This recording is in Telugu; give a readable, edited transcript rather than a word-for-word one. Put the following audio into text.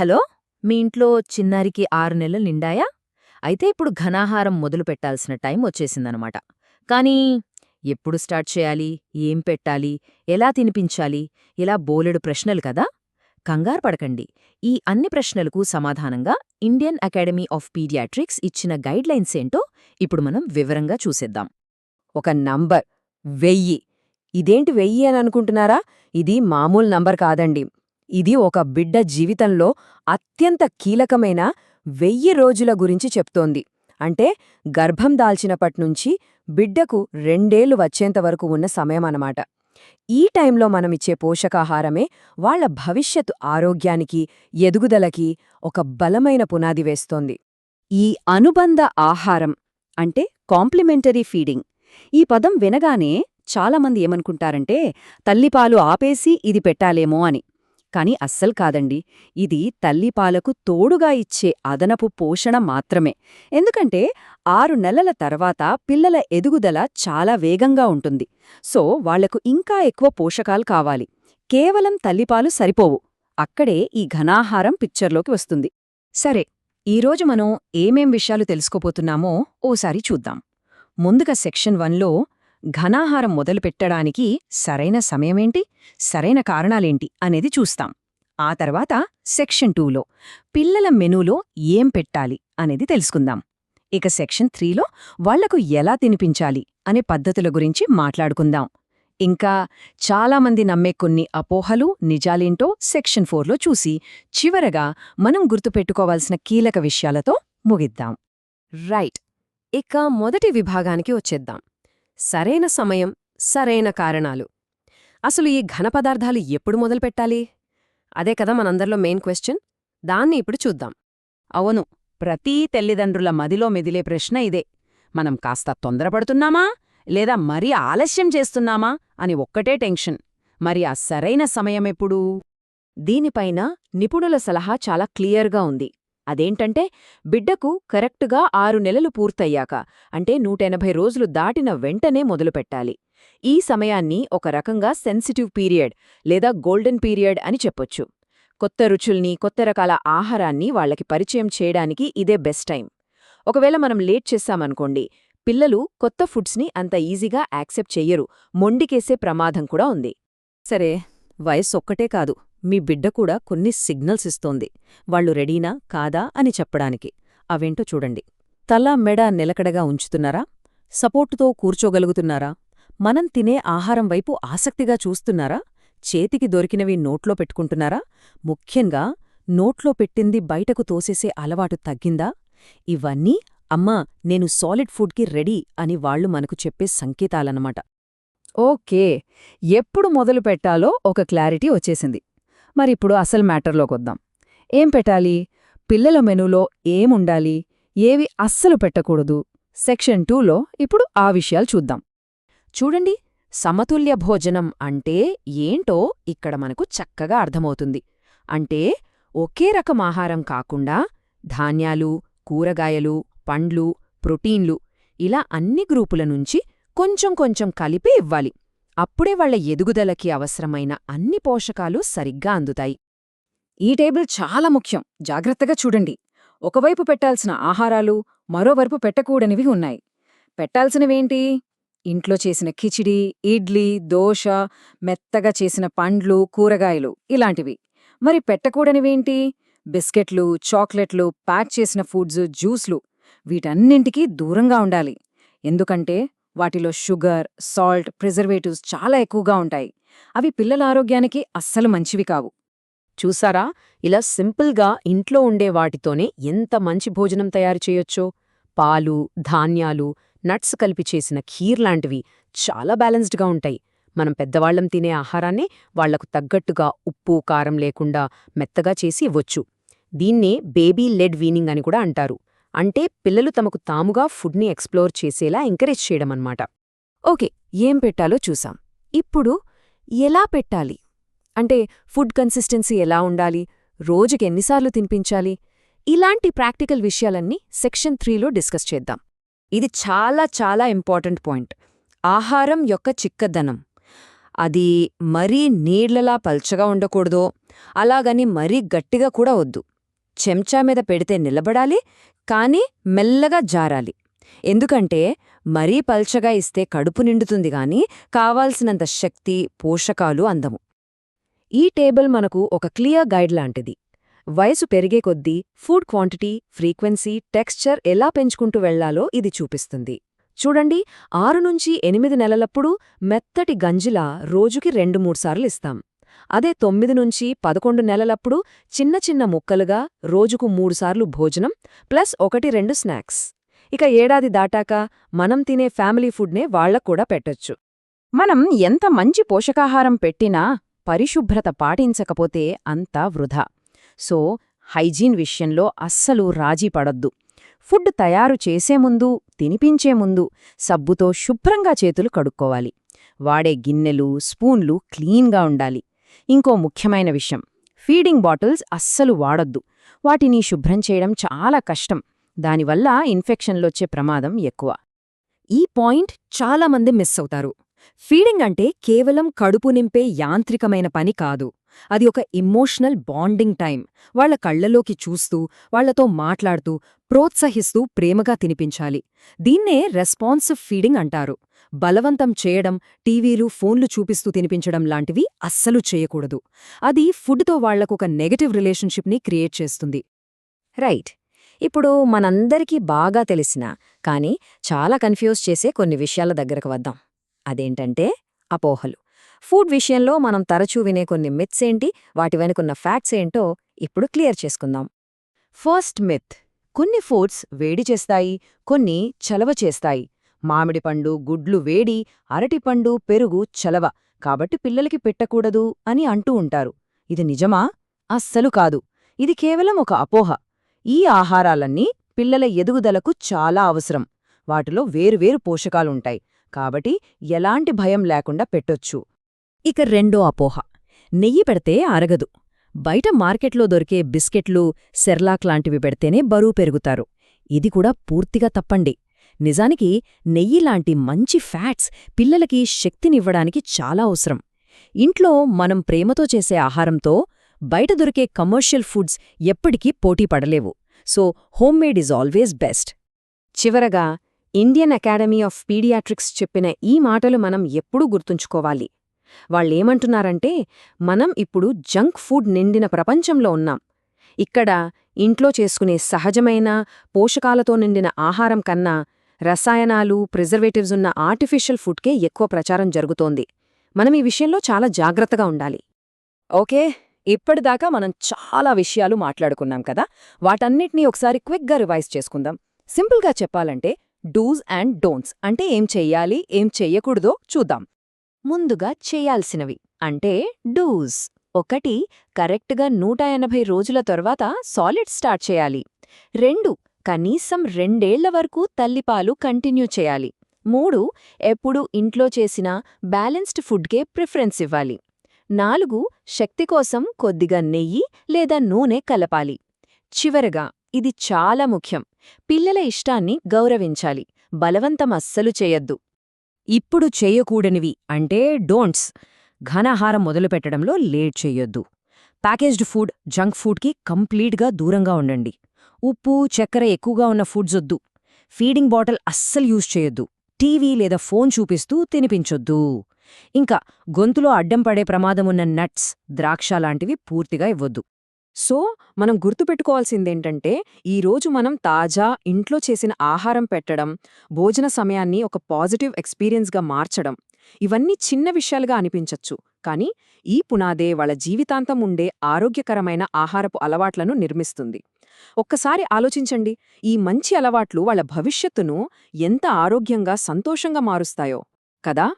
హలో, మీ ఇంట్లో చిన్నారికి 6 నెలలు నిండాయా? అయితే ఇప్పుడు ఘనాహారం మొదలు పెట్టాల్సిన టైం వచ్చేసిందనమాట. కానీ ఎప్పుడు స్టార్ట్ చేయాలి, ఏం పెట్టాలి, ఎలా తినిపించాలి, ఇలా బోలెడు ప్రశ్నలు కదా. కంగారు పడకండి. ఈ అన్ని ప్రశ్నలకు సమాధానంగా ఇండియన్ అకాడమీ ఆఫ్ పీడియాట్రిక్స్ ఇచ్చిన గైడ్లైన్స్ ఏంటో ఇప్పుడు మనం వివరంగా చూసేద్దాం. ఒక నంబర్ 1000. ఇదేంటి 1000 అని అనుకుంటున్నారా? ఇది మామూలు నంబర్ కాదండి. ఇది ఒక బిడ్డ జీవితంలో అత్యంత కీలకమైన 1000 రోజుల గురించి చెప్తోంది. అంటే గర్భం దాల్చినప్పట్నుంచి బిడ్డకు 2 ఏళ్లు వచ్చేంతవరకు ఉన్న సమయమన్నమాట. ఈ టైంలో మనమిచ్చే పోషకాహారమే వాళ్ల భవిష్యత్తు ఆరోగ్యానికి, ఎదుగుదలకి ఒక బలమైన పునాది వేస్తోంది. ఈ అనుబంధ ఆహారం అంటే కాంప్లిమెంటరీ ఫీడింగ్. ఈ పదం వినగానే చాలామంది ఏమనుకుంటారంటే తల్లిపాలు ఆపేసి ఇది పెట్టాలేమో అని. కాని అస్సలు కాదండి. ఇది తల్లిపాలకు తోడుగా ఇచ్చే అదనపు పోషణ మాత్రమే. ఎందుకంటే 6 నెలల తర్వాత పిల్లల ఎదుగుదల చాలా వేగంగా ఉంటుంది. సో వాళ్లకు ఇంకా ఎక్కువ పోషకాలు కావాలి. కేవలం తల్లిపాలు సరిపోవు. అక్కడే ఈ ఘనాహారం పిక్చర్లోకి వస్తుంది. సరే, ఈరోజు మనం ఏమేం విషయాలు తెలుసుకోపోతున్నామో ఓసారి చూద్దాం. ముందుగా సెక్షన్ 1లో ఘనాహారం మొదలుపెట్టడానికి సరైన సమయమేంటి, సరైన కారణాలేంటి అనేది చూస్తాం. ఆ తర్వాత సెక్షన్ 2లో పిల్లల మెనూలో ఏం పెట్టాలి అనేది తెలుసుకుందాం. ఇక సెక్షన్ 3లో వాళ్లకు ఎలా తినిపించాలి అనే పద్ధతుల గురించి మాట్లాడుకుందాం. ఇంకా చాలామంది నమ్మే కొన్ని అపోహలు, నిజాలేంటో సెక్షన్ 4లో చూసి చివరగా మనం గుర్తుపెట్టుకోవాల్సిన కీలక విషయాలతో ముగిద్దాం. రైట్, ఇక మొదటి విభాగానికి వచ్చేద్దాం. సరైన సమయం, సరైన కారణాలు. అసలు ఈ ఘన పదార్థాలు ఎప్పుడు మొదలుపెట్టాలి? అదే కదా మనందరిలో మెయిన్ క్వశ్చన్. దాన్ని ఇప్పుడు చూద్దాం. అవును, ప్రతీ తల్లిదండ్రుల మదిలో మెదిలే ప్రశ్న ఇదే. మనం కాస్త తొందరపడుతున్నామా లేదా మరీ ఆలస్యం చేస్తున్నామా అని ఒక్కటే టెన్షన్. మరి ఆ సరైన సమయమెప్పుడు? దీనిపైన నిపుణుల సలహా చాలా క్లియర్గా ఉంది. అదేంటంటే బిడ్డకు కరెక్టుగా 6 నెలలు పూర్తయ్యాక, అంటే 180 రోజులు దాటిన వెంటనే మొదలుపెట్టాలి. ఈ సమయాన్ని ఒక రకంగా సెన్సిటివ్ పీరియడ్ లేదా గోల్డెన్ పీరియడ్ అని చెప్పొచ్చు. కొత్త రుచుల్ని, కొత్త రకాల ఆహారాన్ని వాళ్లకి పరిచయం చేయడానికి ఇదే బెస్ట్ టైం. ఒకవేళ మనం లేట్ చేశామనుకోండి, పిల్లలు కొత్త ఫుడ్స్ని అంత ఈజీగా యాక్సెప్ట్ చెయ్యరు, మొండికేసే ప్రమాదం కూడా ఉంది. సరే, వయస్సొక్కటే కాదు, మీ బిడ్డ కూడా కొన్ని సిగ్నల్స్ ఇస్తోంది. వాళ్లు రెడీనా కాదా అని చెప్పడానికి. అవేంటో చూడండి. తల, మెడ నిలకడగా ఉంచుతున్నారా? సపోర్టుతో కూర్చోగలుగుతున్నారా? మనం తినే ఆహారం వైపు ఆసక్తిగా చూస్తున్నారా? చేతికి దొరికినవి నోట్లో పెట్టుకుంటున్నారా? ముఖ్యంగా నోట్లో పెట్టింది బయటకు తోసేసే అలవాటు తగ్గిందా? ఇవన్నీ అమ్మా, నేను సాలిడ్ ఫుడ్కి రెడీ అని వాళ్లు మనకు చెప్పే సంకేతాలన్నమాట. ఓకే, ఎప్పుడు మొదలు పెట్టాలో ఒక క్లారిటీ వచ్చేసింది. మరిప్పుడు అసలు మ్యాటర్లోకొద్దాం. ఏం పెట్టాలి? పిల్లల మెనూలో ఏముండాలి, ఏవి అస్సలు పెట్టకూడదు? సెక్షన్ 2లో ఇప్పుడు ఆ విషయాలు చూద్దాం. చూడండి, సమతుల్య భోజనం అంటే ఏంటో ఇక్కడ మనకు చక్కగా అర్థమవుతుంది. అంటే ఒకే రకం ఆహారం కాకుండా ధాన్యాలు, కూరగాయలు, పండ్లు, ప్రోటీన్లు ఇలా అన్ని గ్రూపుల నుంచి కొంచెం కొంచెం కలిపి ఇవ్వాలి. అప్పుడే వాళ్ల ఎదుగుదలకి అవసరమైన అన్ని పోషకాలు సరిగ్గా అందుతాయి. ఈ టేబుల్ చాలా ముఖ్యం, జాగ్రత్తగా చూడండి. ఒకవైపు పెట్టాల్సిన ఆహారాలు, మరోవైపు పెట్టకూడనివి ఉన్నాయి. పెట్టాల్సినవేంటి? ఇంట్లో చేసిన కిచిడి, ఇడ్లీ, దోశ, మెత్తగా చేసిన పండ్లు, కూరగాయలు ఇలాంటివి. మరి పెట్టకూడనివేంటి? బిస్కెట్లు, చాక్లెట్లు, ప్యాక్ చేసిన ఫుడ్స్, జ్యూస్లు. వీటన్నింటికీ దూరంగా ఉండాలి. ఎందుకంటే వాటిలో షుగర్, సాల్ట్, ప్రిజర్వేటివ్స్ చాలా ఎక్కువగా ఉంటాయి. అవి పిల్లల ఆరోగ్యానికి అస్సలు మంచివి కావు. చూసారా, ఇలా సింపుల్గా ఇంట్లో ఉండే వాటితోనే ఎంత మంచి భోజనం తయారు చేయొచ్చో. పాలు, ధాన్యాలు, నట్స్ కలిపి చేసిన ఖీర్ లాంటివి చాలా బ్యాలెన్స్డ్గా ఉంటాయి. మనం పెద్దవాళ్లం తినే ఆహారాన్నే వాళ్లకు తగ్గట్టుగా ఉప్పు, కారం లేకుండా మెత్తగా చేసి ఇవ్వొచ్చు. దీన్నే బేబీ లెడ్ వీనింగ్ అని కూడా అంటారు. అంటే పిల్లలు తమకు తాముగా ఫుడ్ని ఎక్స్ప్లోర్ చేసేలా ఎంకరేజ్ చేయడమన్నమాట. ఓకే, ఏం పెట్టాలో చూసాం. ఇప్పుడు ఎలా పెట్టాలి? అంటే ఫుడ్ కన్సిస్టెన్సీ ఎలా ఉండాలి, రోజుకి ఎన్నిసార్లు తినిపించాలి, ఇలాంటి ప్రాక్టికల్ విషయాలన్నీ సెక్షన్ 3లో డిస్కస్ చేద్దాం. ఇది చాలా చాలా ఇంపార్టెంట్ పాయింట్. ఆహారం యొక్క చిక్కదనం. అది మరీ నీళ్లలా పల్చగా ఉండకూడదో, అలాగని మరీ గట్టిగా కూడా వద్దు. చెంచా మీద పెడితే నిలబడాలి, కానీ మెల్లగా జారాలి. ఎందుకంటే మరీ పల్చగా ఇస్తే కడుపు నిండుతుంది గాని కావాల్సినంత శక్తి, పోషకాలు అందము. ఈ టేబుల్ మనకు ఒక క్లియర్ గైడ్ లాంటిది. వయసు పెరిగే కొద్దీ ఫుడ్ క్వాంటిటీ, ఫ్రీక్వెన్సీ, టెక్స్చర్ ఎలా పెంచుకుంటూ వెళ్లాలో ఇది చూపిస్తుంది. చూడండి, 6 నుంచి 8 నెలలప్పుడు మెత్తటి గంజిలా రోజుకి 2-3 సార్లు ఇస్తాం. అదే 9 నుంచి 11 నెలలప్పుడు చిన్న చిన్న ముక్కలుగా రోజుకు 3 సార్లు భోజనం ప్లస్ 1-2 స్నాక్స్. ఇక ఏడాది దాటాక మనం తినే ఫ్యామిలీ ఫుడ్నే వాళ్లక్కూడా పెట్టొచ్చు. మనం ఎంత మంచి పోషకాహారం పెట్టినా పరిశుభ్రత పాటించకపోతే అంతా వృధా. సో హైజీన్ విషయంలో అస్సలు రాజీ పడొద్దు. ఫుడ్ తయారు చేసే ముందు, తినిపించే ముందు సబ్బుతో శుభ్రంగా చేతులు కడుక్కోవాలి. వాడే గిన్నెలు, స్పూన్లు క్లీన్గా ఉండాలి. ఇంకో ముఖ్యమైన విషయం, ఫీడింగ్ బాటిల్స్ అస్సలు వాడొద్దు. వాటిని శుభ్రం చేయడం చాలా కష్టం. దానివల్ల ఇన్ఫెక్షన్లొచ్చే ప్రమాదం ఎక్కువ. ఈ పాయింట్ చాలామంది మిస్ అవుతారు. ఫీడింగ్ అంటే కేవలం కడుపు నింపే యాంత్రికమైన పని కాదు. అది ఒక ఇమోషనల్ బాండింగ్ టైం. వాళ్ల కళ్లలోకి చూస్తూ, వాళ్లతో మాట్లాడుతూ, ప్రోత్సహిస్తూ ప్రేమగా తినిపించాలి. దీన్నే రెస్పాన్సివ్ ఫీడింగ్ అంటారు. బలవంతం చేయడం, టీవీలు, ఫోన్లు చూపిస్తూ తినిపించడం లాంటివి అస్సలు చేయకూడదు. అది ఫుడ్తో వాళ్లకొక నెగటివ్ రిలేషన్షిప్ని క్రియేట్ చేస్తుంది. రైట్. ఇప్పుడు మనందరికీ బాగా తెలిసిన, కానీ చాలా కన్ఫ్యూజ్ చేసే కొన్ని విషయాల దగ్గరకు వద్దాం. అదేంటంటే అపోహలు. ఫుడ్ విషయంలో మనం తరచూ వినే కొన్ని మిత్స్ ఏంటి, వాటి వెనుకున్న ఫ్యాక్ట్స్ ఏంటో ఇప్పుడు క్లియర్ చేసుకుందాం. ఫస్ట్ మిత్, కొన్ని ఫుడ్స్ వేడి చేస్తాయి, కొన్ని చలవ చేస్తాయి. మామిడి పండు, గుడ్లు వేడి, అరటిపండు, పెరుగు చలవ, కాబట్టి పిల్లలకి పెట్టకూడదు అని అంటూ ఉంటారు. ఇది నిజమా? అస్సలు కాదు. ఇది కేవలం ఒక అపోహ. ఈ ఆహారాలన్నీ పిల్లల ఎదుగుదలకు చాలా అవసరం. వాటిలో వేరువేరు పోషకాలుంటాయి, కాబట్టి ఎలాంటి భయం లేకుండా పెట్టొచ్చు. ఇక రెండో అపోహ, నెయ్యి పెడితే అరగదు. బయట మార్కెట్లో దొరికే బిస్కెట్లు, సెర్లాక్ లాంటివి పెడితేనే బరువు పెరుగుతారు. ఇది కూడా పూర్తిగా తప్పండి. నిజానికి నెయ్యిలాంటి మంచి ఫ్యాట్స్ పిల్లలకి శక్తినివ్వడానికి చాలా అవసరం. ఇంట్లో మనం ప్రేమతో చేసే ఆహారంతో బయట దొరికే కమర్షియల్ ఫుడ్స్ ఎప్పటికీ పోటీ పడలేవు. So homemade is always best. చివరగా ఇండియన్ అకాడమీ ఆఫ్ పీడియాట్రిక్స్ చెప్పిన ఈ మాటలు మనం ఎప్పుడూ గుర్తుంచుకోవాలి. వాళ్ళేమంటున్నారంటే, మనం ఇప్పుడు జంక్ ఫుడ్ నిండిన ప్రపంచంలో ఉన్నాం. ఇక్కడ ఇంట్లో చేసుకునే సహజమైన, పోషకాలతో నిండిన ఆహారం కన్నా రసాయనాలు, ప్రిజర్వేటివ్స్ ఉన్న ఆర్టిఫిషియల్ ఫుడ్కే ఎక్కువ ప్రచారం జరుగుతోంది. మనం ఈ విషయంలో చాలా జాగ్రత్తగా ఉండాలి. ఓకే, ఇప్పటిదాకా మనం చాలా విషయాలు మాట్లాడుకున్నాం కదా, వాటన్నిటినీ ఒకసారి క్విక్గా రివైజ్ చేసుకుందాం. సింపుల్గా చెప్పాలంటే డూస్ అండ్ డోంట్స్ అంటే ఏం చెయ్యాలి, ఏం చెయ్యకూడదో చూద్దాం. ముందుగా చెయ్యాల్సినవి అంటే డూస్. 1. కరెక్ట్గా 180 రోజుల తర్వాత సాలిడ్ స్టార్ట్ చేయాలి. 2. కనీసం 2 ఏళ్ల వరకు తల్లిపాలు కంటిన్యూ చేయాలి. 3. ఎప్పుడూ ఇంట్లో చేసిన బ్యాలెన్స్డ్ ఫుడ్కే ప్రిఫరెన్స్ ఇవ్వాలి. 4. శక్తి కోసం కొద్దిగా నెయ్యి లేదా నూనె కలపాలి. చివరగా, ఇది చాలా ముఖ్యం, పిల్లల ఇష్టాన్ని గౌరవించాలి. బలవంతం అస్సలు చేయొద్దు. ఇప్పుడు చేయకూడనివి అంటే డోంట్స్. ఘనాహారం మొదలుపెట్టడంలో లేట్ చెయ్యొద్దు. ప్యాకేజ్డ్ ఫుడ్, జంక్ ఫుడ్కి కంప్లీట్గా దూరంగా ఉండండి. ఉప్పు, చక్కెర ఎక్కువగా ఉన్న ఫుడ్సొద్దు. ఫీడింగ్ బాటిల్ అస్సలు యూజ్ చేయొద్దు. టీవీ లేదా ఫోన్ చూపిస్తూ తినిపించొద్దు. ఇంకా గొంతులో అడ్డం పడే ప్రమాదమున్న నట్స్, ద్రాక్ష లాంటివి పూర్తిగా ఇవ్వొద్దు. సో మనం గుర్తుపెట్టుకోవాల్సిందేంటంటే, ఈరోజు మనం తాజా ఇంట్లో చేసిన ఆహారం పెట్టడం, భోజన సమయాన్ని ఒక పాజిటివ్ ఎక్స్పీరియన్స్గా మార్చడం, ఇవన్నీ చిన్న విషయాలుగా అనిపించచ్చు, కానీ ఈ పునాదే వాళ్ళ జీవితాంతం ఉండే ఆరోగ్యకరమైన ఆహారపు అలవాట్లను నిర్మిస్తుంది. ఒక్కసారి ఆలోచించండి, ఈ మంచి అలవాట్లు వాళ్ళ భవిష్యత్తును ఎంత ఆరోగ్యంగా, సంతోషంగా మారుస్తాయో కదా.